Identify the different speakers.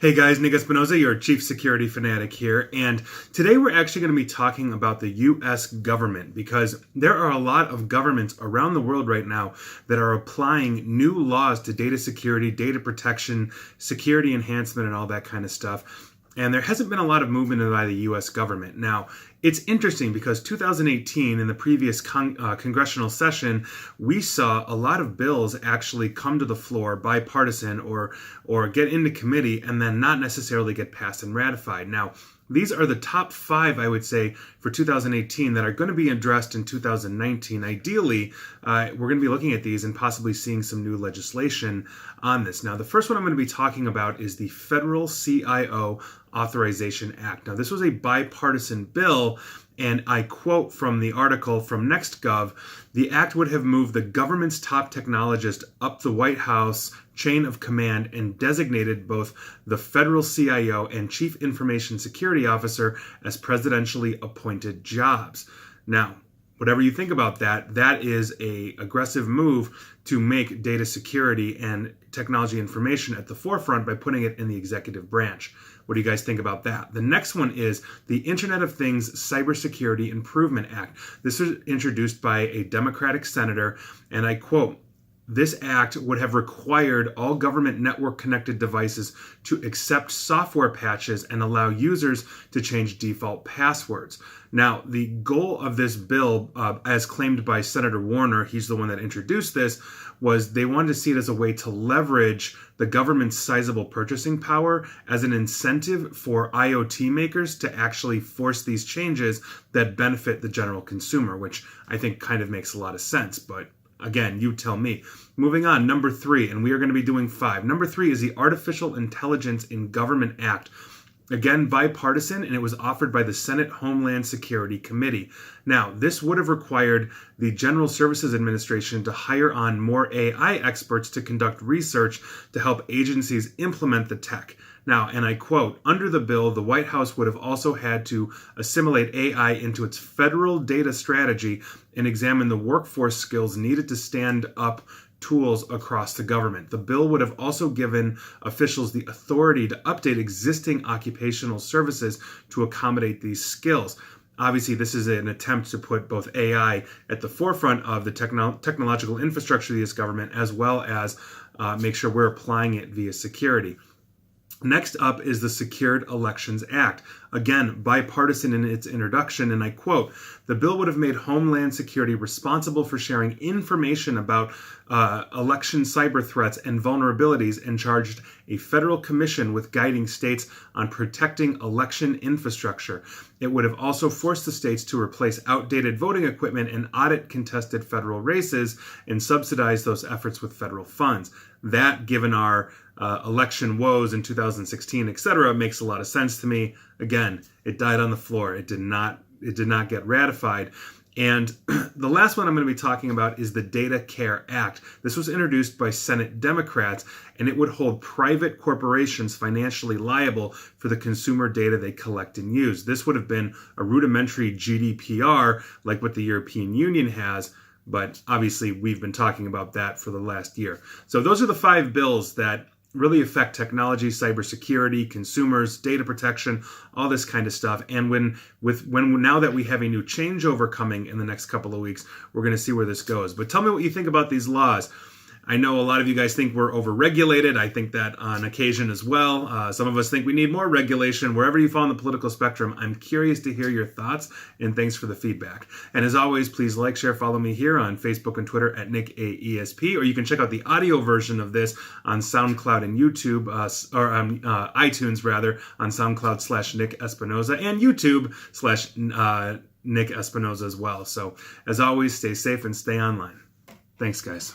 Speaker 1: Hey guys, Nick Espinoza, your chief security fanatic here, and today we're actually going to be talking about the U.S. government because there are a lot of governments around the world right now that are applying new laws to data security, data protection, security enhancement, and all that kind of stuff. And there hasn't been a lot of movement by the U.S. government. Now, it's interesting because 2018, in the previous congressional session, we saw a lot of bills actually come to the floor, bipartisan, or get into committee, and then not necessarily get passed and ratified. Now, these are the top 5, I would say, for 2018 that are going to be addressed in 2019. Ideally, we're going to be looking at these and possibly seeing some new legislation on this. Now, the first one I'm going to be talking about is the Federal CIO Authorization Act. Now, this was a bipartisan bill, and I quote from the article from NextGov, the act would have moved the government's top technologist up the White House chain of command and designated both the federal CIO and Chief Information Security Officer as presidentially appointed jobs. Now, whatever you think about that, that is an aggressive move to make data security and technology information at the forefront by putting it in the executive branch. What do you guys think about that? The next one is the Internet of Things Cybersecurity Improvement Act. This was introduced by a Democratic senator, and I quote, "This act would have required all government network-connected devices to accept software patches and allow users to change default passwords." Now, the goal of this bill, as claimed by Senator Warner, he's the one that introduced this, was they wanted to see it as a way to leverage the government's sizable purchasing power as an incentive for IoT makers to actually force these changes that benefit the general consumer, which I think kind of makes a lot of sense, but again, you tell me. Moving on, number 3, and we are going to be doing 5. Number 3 is the Artificial Intelligence in Government Act. Again, bipartisan, and it was offered by the Senate Homeland Security Committee. Now, this would have required the General Services Administration to hire on more AI experts to conduct research to help agencies implement the tech. Now, and I quote, "Under the bill, the White House would have also had to assimilate AI into its federal data strategy and examine the workforce skills needed to stand up tools across the government. The bill would have also given officials the authority to update existing occupational services to accommodate these skills." Obviously, this is an attempt to put both AI at the forefront of the technological infrastructure of the U.S. government, as well as make sure we're applying it via security. Next up is the Secured Elections Act. Again, bipartisan in its introduction, and I quote, "The bill would have made Homeland Security responsible for sharing information about election cyber threats and vulnerabilities and charged a federal commission with guiding states on protecting election infrastructure. It would have also forced the states to replace outdated voting equipment and audit contested federal races and subsidize those efforts with federal funds." That, given our election woes in 2016, etc., makes a lot of sense to me. Again, it died on the floor. It did not get ratified. And the last one I'm going to be talking about is the Data Care Act. This was introduced by Senate Democrats, and it would hold private corporations financially liable for the consumer data they collect and use. This would have been a rudimentary GDPR like what the European Union has, but obviously we've been talking about that for the last year. So those are the 5 bills that really affect technology, cybersecurity, consumers, data protection, all this kind of stuff. And when now that we have a new changeover coming in the next couple of weeks, we're going to see where this goes. But tell me what you think about these laws. I know a lot of you guys think we're overregulated. I think that on occasion as well. Some of us think we need more regulation. Wherever you fall on the political spectrum, I'm curious to hear your thoughts, and thanks for the feedback. And as always, please like, share, follow me here on Facebook and Twitter at NickAESP, or you can check out the audio version of this on SoundCloud and YouTube, or on iTunes rather, on SoundCloud /Nick Espinoza and YouTube /Nick Espinoza as well. So as always, stay safe and stay online. Thanks, guys.